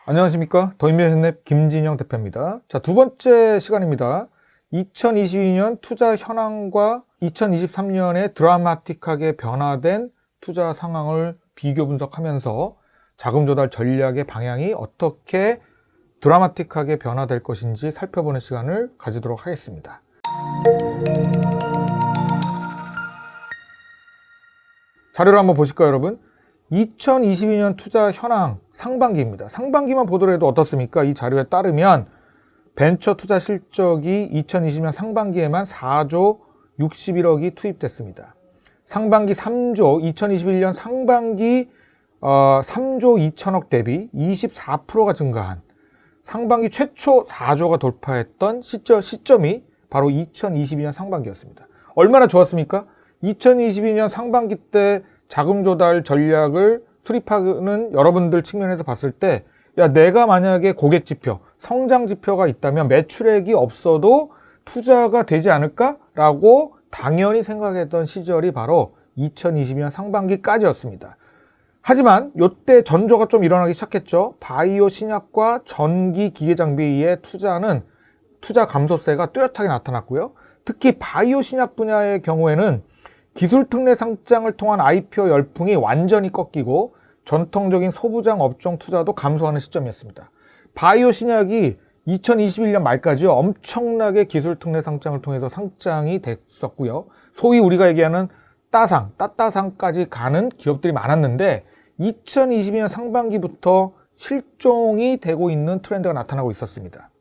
안녕하십니까. 더인베스트넷 김진영 대표입니다. 자, 두 번째 시간입니다. 2022년 투자 현황과 2023년에 드라마틱하게 변화된 투자 상황을 비교 분석하면서 자금 조달 전략의 방향이 어떻게 드라마틱하게 변화될 것인지 살펴보는 시간을 가지도록 하겠습니다. 자료를 한번 보실까요, 여러분? 2022년 투자 현황 상반기입니다. 상반기만 보더라도 어떻습니까? 이 자료에 따르면 벤처 투자 실적이 2020년 상반기에만 4조 61억이 투입됐습니다. 상반기 3조, 2021년 상반기 3조 2천억 대비 24%가 증가한 상반기 최초 4조가 돌파했던 시점이 바로 2022년 상반기였습니다. 얼마나 좋았습니까? 2022년 상반기 때 자금 조달 전략을 수립하는 여러분들 측면에서 봤을 때, 야, 내가 만약에 고객 지표, 성장 지표가 있다면 매출액이 없어도 투자가 되지 않을까라고 당연히 생각했던 시절이 바로 2022년 상반기까지였습니다. 하지만 이때 전조가 좀 일어나기 시작했죠. 바이오 신약과 전기 기계 장비의 투자 감소세가 뚜렷하게 나타났고요. 특히 바이오 신약 분야의 경우에는 기술 특례 상장을 통한 IPO 열풍이 완전히 꺾이고 전통적인 소부장 업종 투자도 감소하는 시점이었습니다. 바이오 신약이 2021년 말까지 엄청나게 기술 특례 상장을 통해서 상장이 됐었고요. 소위 우리가 얘기하는 따따상까지 가는 기업들이 많았는데 2022년 상반기부터 실종이 되고 있는 트렌드가 나타나고 있었습니다.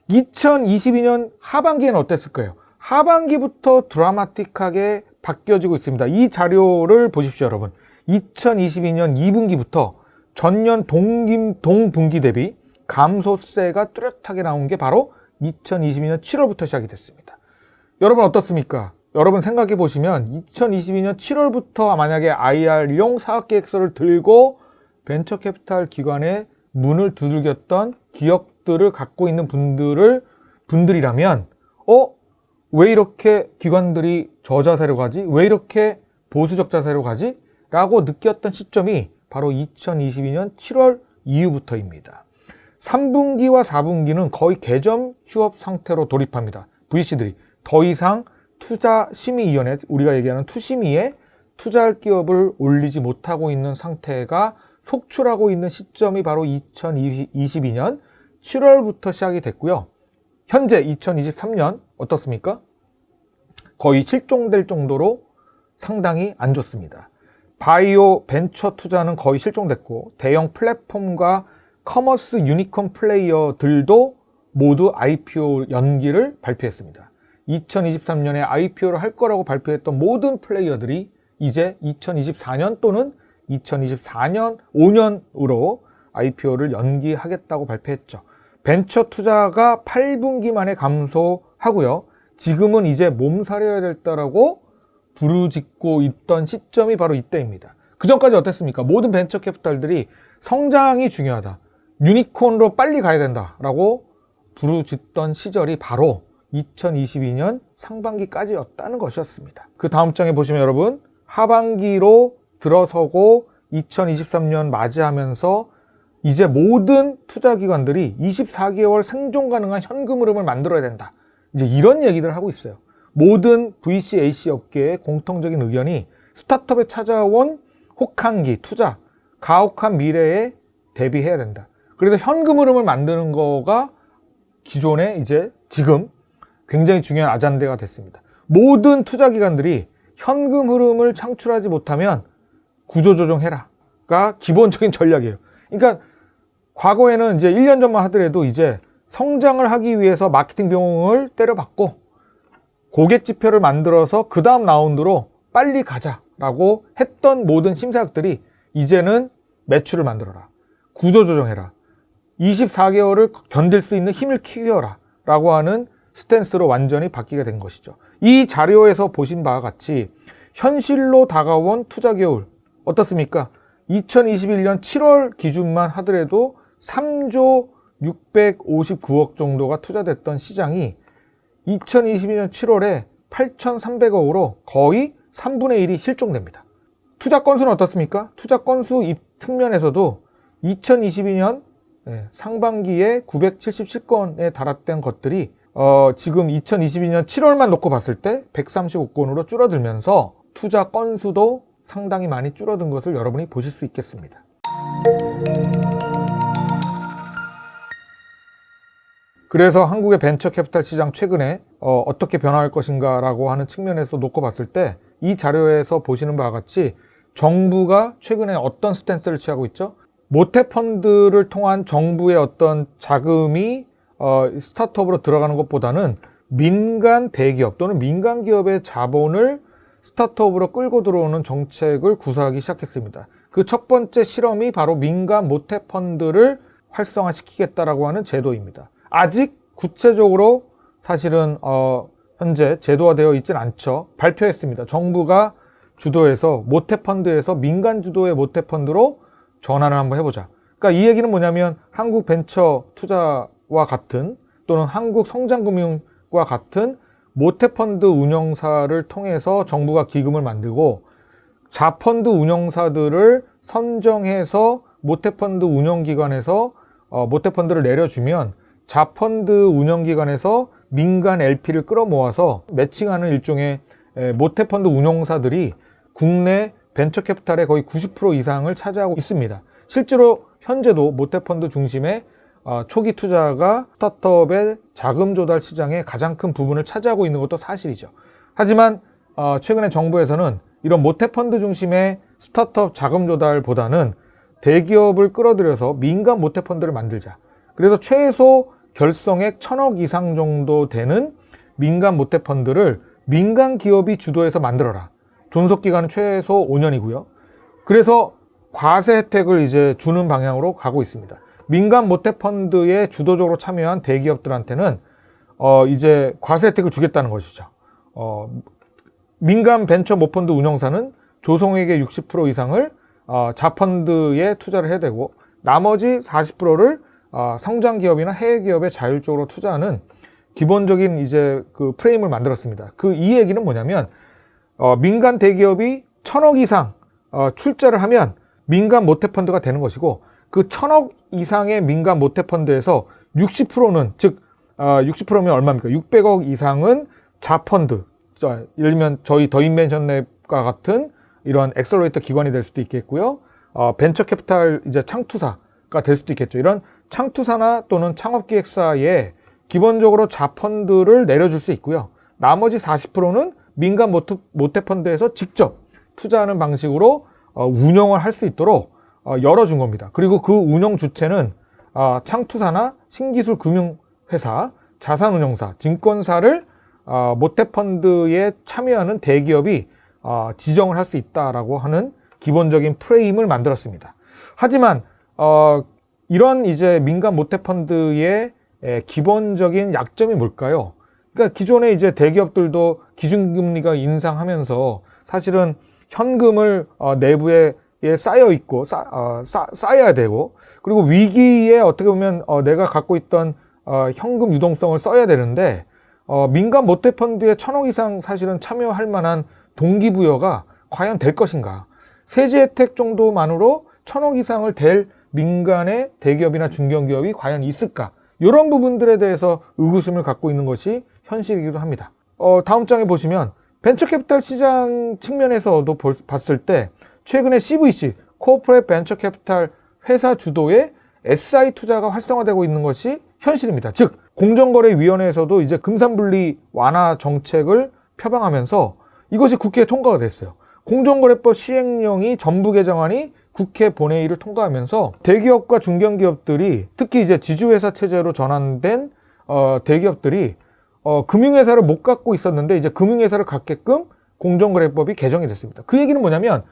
2022년 하반기에는 어땠을까요? 하반기부터 드라마틱하게 바뀌어지고 있습니다. 이 자료를 보십시오, 여러분. 2022년 2분기부터 전년 동분기 대비 감소세가 뚜렷하게 나온 게 바로 2022년 7월부터 시작이 됐습니다. 여러분 어떻습니까? 여러분 생각해 보시면 2022년 7월부터 만약에 IR용 사업계획서를 들고 벤처캐피탈 기관의 문을 두들겼던 기업들을 갖고 있는 분들이라면 왜 이렇게 기관들이 저자세로 가지? 왜 이렇게 보수적 자세로 가지? 라고 느꼈던 시점이 바로 2022년 7월 이후부터입니다. 3분기와 4분기는 거의 개점 휴업 상태로 돌입합니다. VC들이 더 이상 투자심의위원회, 우리가 얘기하는 투심의에 투자할 기업을 올리지 못하고 있는 상태가 속출하고 있는 시점이 바로 2022년 7월부터 시작이 됐고요. 현재 2023년 어떻습니까? 거의 실종될 정도로 상당히 안 좋습니다. 바이오 벤처 투자는 거의 실종됐고 대형 플랫폼과 커머스 유니콘 플레이어들도 모두 IPO 연기를 발표했습니다. 2023년에 IPO를 할 거라고 발표했던 모든 플레이어들이 이제 2024년 또는 2024년 5년으로 IPO를 연기하겠다고 발표했죠. 벤처 투자가 8분기 만에 감소하고요. 지금은 이제 몸살해야 될다라고 부르짖고 있던 시점이 바로 이때입니다. 그 전까지 어땠습니까? 모든 벤처 캐피탈들이 성장이 중요하다, 유니콘으로 빨리 가야 된다라고 부르짖던 시절이 바로 2022년 상반기까지였다는 것이었습니다. 그 다음 장에 보시면 여러분, 하반기로 들어서고 2023년 맞이하면서 이제 모든 투자기관들이 24개월 생존 가능한 현금 흐름을 만들어야 된다. 이제 이런 얘기들을 하고 있어요. 모든 VC, AC 업계의 공통적인 의견이 스타트업에 찾아온 혹한기, 투자, 가혹한 미래에 대비해야 된다. 그래서 현금 흐름을 만드는 거가 기존에 이제 지금 굉장히 중요한 아잔다가 됐습니다. 모든 투자기관들이 현금 흐름을 창출하지 못하면 구조조정해라가 기본적인 전략이에요. 그러니까 과거에는 이제 1년 전만 하더라도 이제 성장을 하기 위해서 마케팅 비용을 때려박고 고객 지표를 만들어서 그 다음 라운드로 빨리 가자라고 했던 모든 심사역들이 이제는 매출을 만들어라, 구조조정해라, 24개월을 견딜 수 있는 힘을 키워라 라고 하는 스탠스로 완전히 바뀌게 된 것이죠. 이 자료에서 보신 바와 같이 현실로 다가온 투자 겨울 어떻습니까? 2021년 7월 기준만 하더라도 3조 659억 정도가 투자됐던 시장이 2022년 7월에 8,300억으로 거의 3분의 1이 실종됩니다. 투자 건수는 어떻습니까? 투자 건수 측면에서도 2022년 상반기에 977건에 달했던 것들이 지금 2022년 7월만 놓고 봤을 때 135건으로 줄어들면서 투자 건수도 상당히 많이 줄어든 것을 여러분이 보실 수 있겠습니다. 그래서 한국의 벤처 캐피탈 시장 최근에 어떻게 변화할 것인가 라고 하는 측면에서 놓고 봤을 때 이 자료에서 보시는 바와 같이 정부가 최근에 어떤 스탠스를 취하고 있죠? 모태펀드를 통한 정부의 어떤 자금이 스타트업으로 들어가는 것보다는 민간 대기업 또는 민간 기업의 자본을 스타트업으로 끌고 들어오는 정책을 구사하기 시작했습니다. 그 첫 번째 실험이 바로 민간 모태펀드를 활성화시키겠다라고 하는 제도입니다. 아직 구체적으로 사실은 현재 제도화되어 있진 않죠. 발표했습니다. 정부가 주도해서 모태펀드에서 민간 주도의 모태펀드로 전환을 한번 해보자. 그러니까 이 얘기는 뭐냐면 한국 벤처 투자와 같은 또는 한국 성장금융과 같은 모태펀드 운영사를 통해서 정부가 기금을 만들고 자펀드 운영사들을 선정해서 모태펀드 운영기관에서 모태펀드를 내려주면 자펀드 운영기관에서 민간 LP를 끌어모아서 매칭하는 일종의 모태펀드 운용사들이 국내 벤처캐피탈의 거의 90% 이상을 차지하고 있습니다. 실제로 현재도 모태펀드 중심의 초기 투자가 스타트업의 자금 조달 시장의 가장 큰 부분을 차지하고 있는 것도 사실이죠. 하지만 최근에 정부에서는 이런 모태펀드 중심의 스타트업 자금 조달보다는 대기업을 끌어들여서 민간 모태펀드를 만들자. 그래서 최소 결성액 1,000억 이상 정도 되는 민간 모태펀드를 민간 기업이 주도해서 만들어라. 존속기간은 최소 5년이고요. 그래서 과세 혜택을 이제 주는 방향으로 가고 있습니다. 민간 모태펀드에 주도적으로 참여한 대기업들한테는 이제 과세 혜택을 주겠다는 것이죠. 민간 벤처 모펀드 운영사는 조성액의 60% 이상을 자펀드에 투자를 해야 되고 나머지 40%를 성장 기업이나 해외 기업에 자율적으로 투자하는 기본적인 이제 그 프레임을 만들었습니다. 이 얘기는 뭐냐면 민간 대기업이 1,000억 이상 출자를 하면 민간 모태펀드가 되는 것이고 그 1,000억 이상의 민간 모태펀드에서 60%는 즉 60%면 얼마입니까? 600억 이상은 자펀드, 예를 들면 저희 더 인벤션랩과 같은 이런 엑셀러레이터 기관이 될 수도 있겠고요. 벤처 캐피탈 이제 창투사가 될 수도 있겠죠. 이런 창투사나 또는 창업기획사에 기본적으로 자펀드를 내려줄 수 있고요. 나머지 40%는 민간 모태펀드에서 직접 투자하는 방식으로 운영을 할 수 있도록 열어준 겁니다. 그리고 그 운영 주체는 창투사나 신기술 금융회사, 자산운용사, 증권사를 모태펀드에 참여하는 대기업이 지정을 할 수 있다라고 하는 기본적인 프레임을 만들었습니다. 하지만 이런 이제 민간 모태펀드의 기본적인 약점이 뭘까요? 그러니까 기존에 이제 대기업들도 기준금리가 인상하면서 사실은 현금을 내부에 쌓여 있고 쌓여야 되고 그리고 위기에 어떻게 보면 내가 갖고 있던 현금 유동성을 써야 되는데 민간 모태펀드에 1,000억 이상 사실은 참여할 만한 동기부여가 과연 될 것인가? 세제 혜택 정도만으로 1,000억 이상을 댈 민간의 대기업이나 중견기업이 과연 있을까? 이런 부분들에 대해서 의구심을 갖고 있는 것이 현실이기도 합니다. 다음 장에 보시면 벤처캐피탈 시장 측면에서도 봤을 때 최근에 CVC, 코퍼레이트 벤처 캐피탈 회사 주도의 SI 투자가 활성화되고 있는 것이 현실입니다. 즉 공정거래위원회에서도 이제 금산분리 완화 정책을 표방하면서 이것이 국회에 통과가 됐어요. 공정거래법 시행령이 전부 개정안이 국회 본회의를 통과하면서 대기업과 중견기업들이 특히 이제 지주회사 체제로 전환된 대기업들이 금융회사를 못 갖고 있었는데 이제 금융회사를 갖게끔 공정거래법이 개정이 됐습니다. 그 얘기는 뭐냐면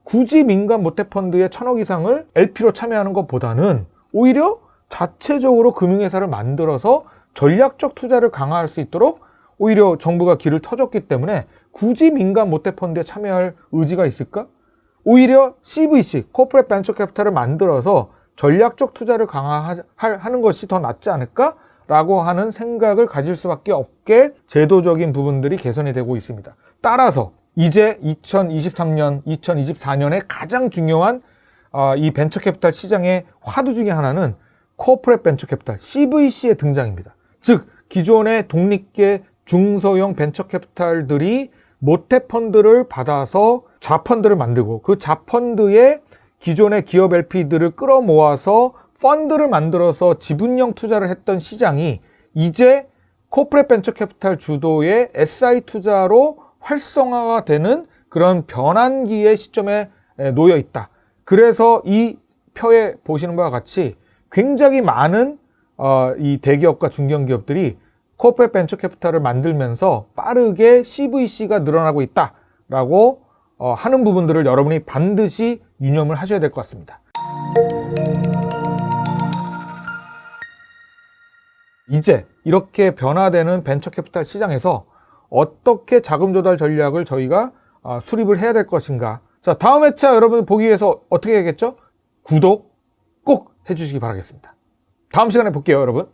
굳이 민간 모태펀드의 1,000억 이상을 LP로 참여하는 것보다는 오히려 자체적으로 금융회사를 만들어서 전략적 투자를 강화할 수 있도록 오히려 정부가 길을 터줬기 때문에 굳이 민간 모태펀드에 참여할 의지가 있을까? 오히려 CVC, 코퍼레이트 벤처 캐피탈을 만들어서 전략적 투자를 강화하는 것이 더 낫지 않을까? 라고 하는 생각을 가질 수밖에 없게 제도적인 부분들이 개선이 되고 있습니다. 따라서 이제 2023년, 2024년에 가장 중요한 이 벤처캐피탈 시장의 화두 중에 하나는 코퍼레이트 벤처 캐피탈 CVC의 등장입니다. 즉 기존의 독립계 중소형 벤처 캐피탈들이 모태 펀드를 받아서 자펀드를 만들고 그 자펀드에 기존의 기업 LP들을 끌어모아서 펀드를 만들어서 지분형 투자를 했던 시장이 이제 코퍼레이트 벤처 캐피탈 주도의 SI 투자로 활성화가 되는 그런 변환기의 시점에 놓여 있다. 그래서 이 표에 보시는 바와 같이 굉장히 많은 이 대기업과 중견기업들이 코퍼레이트 벤처 캐피탈을 만들면서 빠르게 CVC가 늘어나고 있다라고 하는 부분들을 여러분이 반드시 유념을 하셔야 될 것 같습니다. 이제 이렇게 변화되는 벤처 캐피탈 시장에서 어떻게 자금 조달 전략을 저희가 수립을 해야 될 것인가. 자, 다음 회차 여러분 보기 위해서 어떻게 해야겠죠? 구독 꼭 해주시기 바라겠습니다. 다음 시간에 볼게요, 여러분.